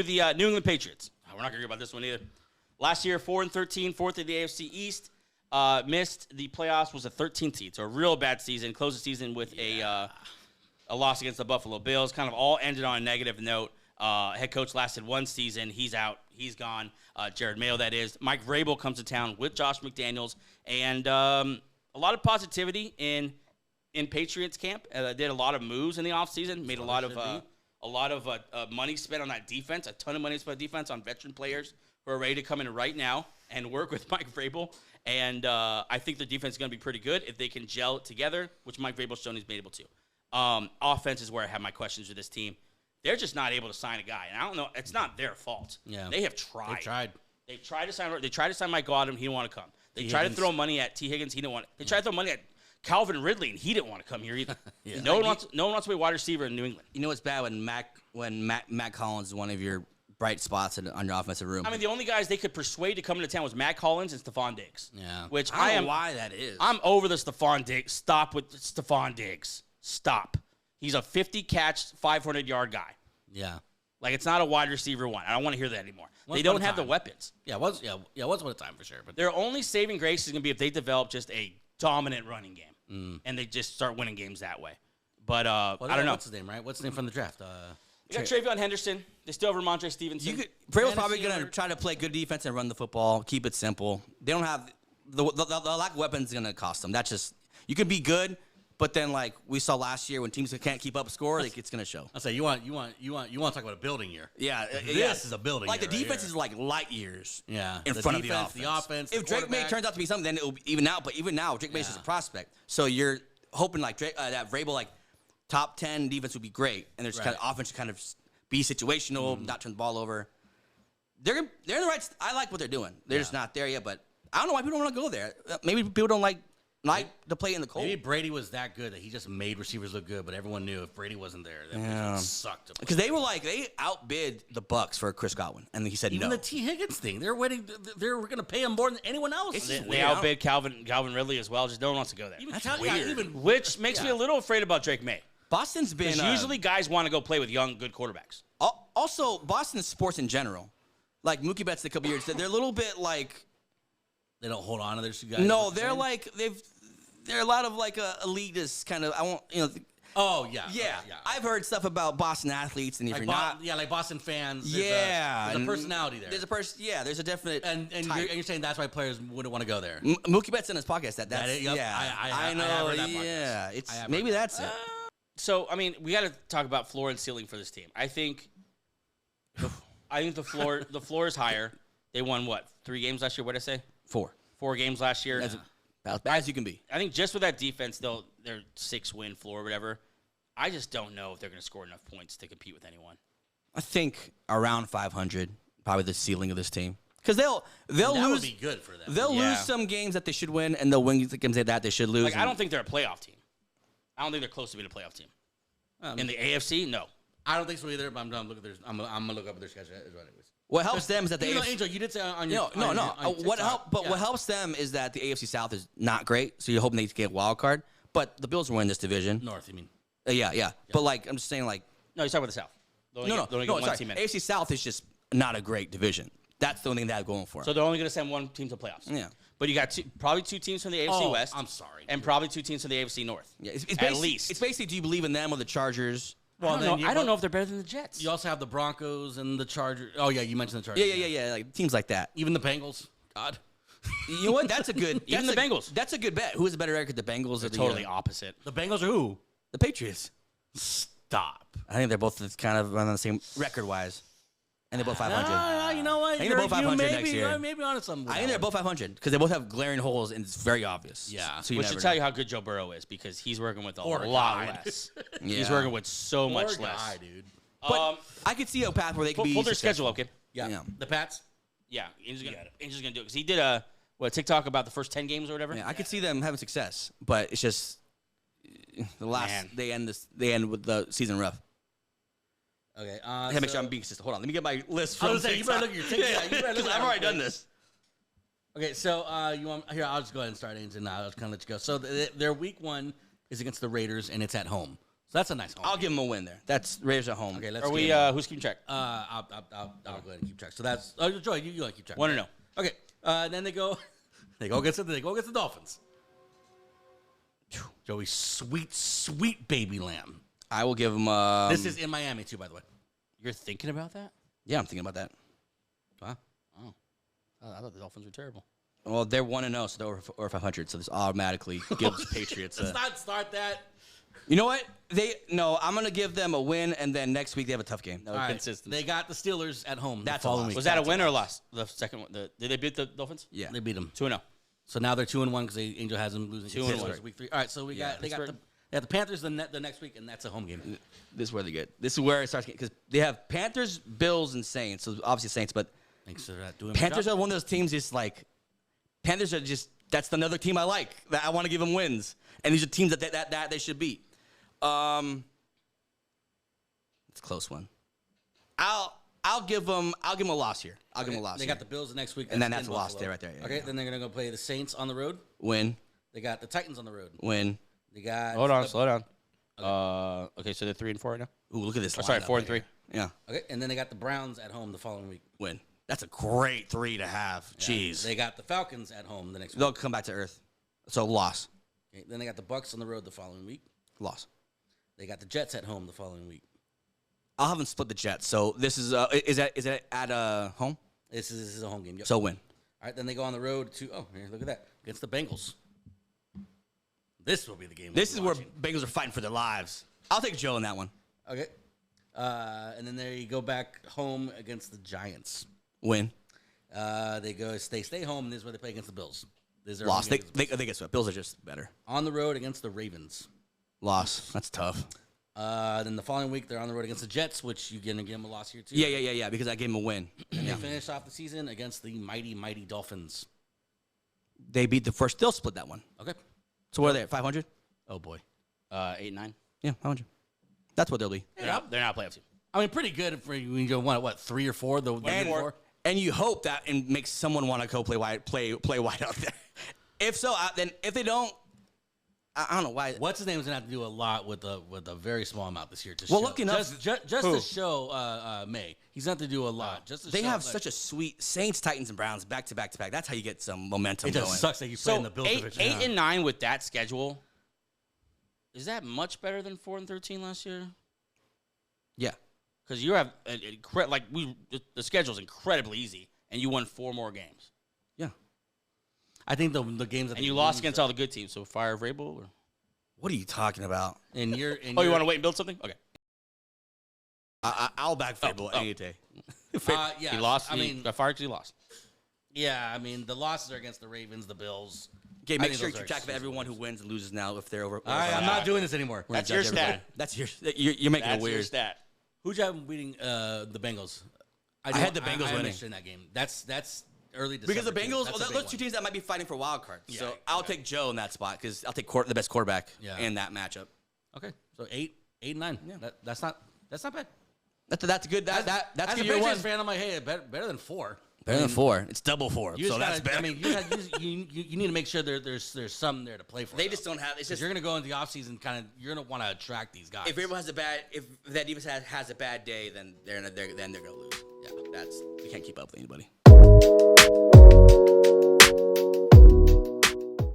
The New England Patriots. We're not going to hear about this one either. Last year, 4-13, fourth in the AFC East. Missed the playoffs, was a 13th seed. So a real bad season. Closed the season with a loss against the Buffalo Bills. Kind of all ended on a negative note. Head coach lasted one season. He's out. He's gone. Jared Mayo, that is. Mike Vrabel comes to town with Josh McDaniels. And a lot of positivity in Patriots camp. Did a lot of moves in the offseason. Made a lot of money spent on that defense. A ton of money spent on defense on veteran players who are ready to come in right now and work with Mike Vrabel. And I think the defense is going to be pretty good if they can gel it together, which Mike Vrabel's shown he's been able to. Offense is where I have my questions with this team. They're just not able to sign a guy. And I don't know. It's not their fault. Yeah. They have tried. They tried. They tried to sign Mike Godwin. He didn't want to come. They tried to throw money at T. Higgins. He didn't want to. They tried to throw money at Calvin Ridley, and he didn't want to come here either. Yeah. No one wants to be a wide receiver in New England. You know what's bad when Matt Collins is one of your bright spots on your offensive room. I mean, the only guys they could persuade to come into town was Matt Collins and Stephon Diggs. Yeah. Which I don't know why that is. I'm over the Stephon Diggs. Stop with Stephon Diggs. Stop. He's a 50-catch, 500-yard guy. Yeah. Like, it's not a wide receiver one. I don't want to hear that anymore. They don't have the weapons. Once upon a time for sure. But their only saving grace is going to be if they develop just a dominant running game. And they just start winning games that way. But I don't know. What's his name, right? What's his name from the draft? You got Travion Henderson. They still have Ramondre Stevenson. Vrabel's probably going to try to play good defense and run the football, keep it simple. They don't have the lack of weapons is going to cost them. That's just you can be good, but then like we saw last year when teams can't keep up a score, it's going to show. I say you want to talk about a building year. Yeah, this is a building. Like year the defense right is like light years. Yeah, in front of the offense. If Drake May turns out to be something, then it will even out. But even now, Drake May's just a prospect. So you're hoping like that Vrabel like top 10 defense would be great, and there's kind of offense to kind of be situational, not turn the ball over. They're in the right. I like what they're doing. They're just not there yet. But I don't know why people don't want to go there. Maybe people don't like to play in the cold. Maybe Brady was that good that he just made receivers look good, but everyone knew if Brady wasn't there, that would suck. Because they were like they outbid the Bucks for Chris Godwin, and he said even no. The T. Higgins thing, they're waiting. They're going to pay him more than anyone else. They outbid Calvin Ridley as well. Just no one wants to go there. That's weird. Which makes me a little afraid about Drake May. Boston's been usually guys want to go play with young, good quarterbacks. Also, Boston's sports in general, like Mookie Betts a couple years, they're a little bit like they don't hold on to their guys. No, they're like they're a lot of like elitist kind of. Yeah. I've heard stuff about Boston athletes, and if like you're not, like Boston fans. There's a personality there. There's a definite. And you're saying that's why players wouldn't want to go there. Mookie Betts in his podcast that's yep. yeah. I know. Yeah, it's maybe that's it. So I mean, we got to talk about floor and ceiling for this team. I think the floor is higher. They won what 3 games last year? What did I say? 4 games last year. That's as bad as you can be. I think just with that defense, they're 6-win floor or whatever. I just don't know if they're going to score enough points to compete with anyone. I think around 500, probably the ceiling of this team, because they'll lose. That would be good for them. They'll lose some games that they should win, and they'll win the games that they should lose. Like I don't think they're a playoff team. I don't think they're close to being a playoff team. In the AFC, no. I don't think so either. But I'm gonna look up their schedule anyways. What helps them is that the Angel, you did say on your what helps them is that the AFC South is not great, so you're hoping they get a wild card. But the Bills will win this division. North, you mean? Yeah. But like I'm just saying, like no, you're talking about the South. Sorry. AFC South is just not a great division. That's the only thing they have going for them. So they're only going to send one team to the playoffs. Yeah. But you got probably 2 teams from the AFC West. I'm sorry. And probably 2 teams from the AFC North. Yeah, it's at least. It's basically, do you believe in them or the Chargers? Well, I don't know if they're better than the Jets. You also have the Broncos and the Chargers. Oh, yeah, you mentioned the Chargers. Yeah, like teams like that. Even the Bengals. God. You know what? That's a good. Even the Bengals. That's a good bet. Who is a better record, the Bengals or the totally opposite? The Bengals are who? The Patriots. Stop. I think they're both kind of on the same record-wise. And they're both 500. You know what? I think they're both 500 next year. Maybe on some. I think they're both 500 because they both have glaring holes and it's very obvious. Yeah. So Which should tell you how good Joe Burrow is because he's working with a lot less. He's working with so much less. Dude. But I could see a path where they could be. Pull their schedule, okay? Yeah. The Pats? Yeah. Angel's going to do it because he did a TikTok about the first 10 games or whatever. Yeah, I could see them having success, but it's just the last. They end with the season rough. Okay. I make sure I'm being consistent. Hold on. Let me get my list from I was saying, you better look at your TikTok. Because I've already done this. Okay, so you want I'll just go ahead and start, and I'll just kind of let you go. So their week 1 is against the Raiders, and it's at home. So that's a nice home. I'll give them a win there. That's Raiders at home. Okay, let's Are we? Who's keeping track? I'll go ahead and keep track. So that's Joy. You keep track. 1-0. Okay. Then they go against the Dolphins. Joey, sweet baby lamb. I will give them. This is in Miami too, by the way. You're thinking about that? Yeah, I'm thinking about that. Huh? Oh, I thought the Dolphins were terrible. Well, they're 1-0, so they're over 500. So this automatically gives Patriots. Let's not start that. You know what? I'm gonna give them a win, and then next week they have a tough game. No All right. consistency. They got the Steelers at home. That's the following a loss. week. Was that a win or a loss? The second one. Did they beat the Dolphins? Yeah. They beat them. 2-0. So now they're 2-1 because Angel has them losing 2-1. week 3. All right, so they got the Panthers the next week, and that's a home game. This is where they get. This is where it starts because they have Panthers, Bills, and Saints. So obviously Saints, but Thanks for that. Doing Panthers are one of those teams. Just like Panthers are just. That's another team I like. That I want to give them wins, and these are teams that they should beat. It's a close one. I'll give them a loss here. I'll give them a loss. They here. got the Bills the next week, And then in that's a loss Buffalo. there, right there. Yeah, okay, yeah. then they're gonna go play the Saints on the road. Win. They got the Titans on the road. Win. They got. Hold on, slow down. Okay, so they're 3-4 right now. Ooh, look at this. Oh, sorry, lineup 4-3. right here. Yeah. Okay, and then they got the Browns at home the following week. Win. That's a great 3 to have. Yeah. Jeez. They got the Falcons at home the next week. They'll come back to earth. So loss. Okay, then they got the Bucks on the road the following week. Loss. They got the Jets at home the following week. I'll have them split the Jets. So this is that at home? This is a home game. Yep. So win. All right, then they go on the road to here, look at that, against the Bengals. This will be the game. This is where Bengals are fighting for their lives. I'll take Joe in that one. Okay. And then they go back home against the Giants. Win. They stay home, and this is where they play against the Bills. This is their Loss. home game against the They get swept. Bills are just better. on the road against the Ravens. Loss. That's tough. Then the following week they're on the road against the Jets, which you're gonna give them a loss here too. Yeah. Because I gave them a win. And they finish off the season against the mighty Dolphins. They beat the first. They'll split that one. Okay. So what are they at? 500? Oh boy. 8-9. Yeah, 500. That's what they'll be. They're not a playoff team. I mean, pretty good for when you won what 3 or 4 the year before. And you hope that it makes someone want to go play wide out there. If so, then if they don't, I don't know why. What's his name is gonna have to do a lot with a very small amount this year. Looking up, just to show May, he's gonna have to do a lot. Just to they show, have such a sweet Saints, Titans, and Browns back to back to back. That's how you get some momentum It going. just sucks that you play in the Bills division. 8-9 with that schedule. Is that much better than 4-13 last year? Yeah, Because you have the schedule's incredibly easy, and you won 4 more games, yeah. I think the games that and you lost against all the good teams. So fire Vrabel. Or? What are you talking about? and you're Oh, you want to wait and build something? Okay. I'll back Fable any day. yeah, He lost. I mean, got fired because he lost. yeah, I mean the losses are against the Ravens, the Bills. Okay, I make think sure you those keep are track of excuses. everyone who wins and loses now if they're over. I'm not doing this anymore. We're gonna That's your judge stat. everybody. That's you're making That's it your weird. stat. Who'd you have beating the Bengals? I had the Bengals I'm winning. interested in that game. That's early December. Because the too. Bengals, That's a big those one. two teams that might be fighting for wild cards. Yeah, So I'll take Joe in that spot because I'll take the best quarterback in that matchup. Okay, so 8-9. Yeah. That's not bad. That's good. That's As good a year one. Patriots fan, I'm like, hey, better than 4. Better than 4. It's double 4. You So just that's gotta, better. I mean, you need to make sure there's some there to play for. They just don't have. It's Because just you're gonna go into the offseason you're gonna want to attract these guys. if everyone if that defense has a bad day, then they're gonna lose. Yeah, we can't keep up with anybody.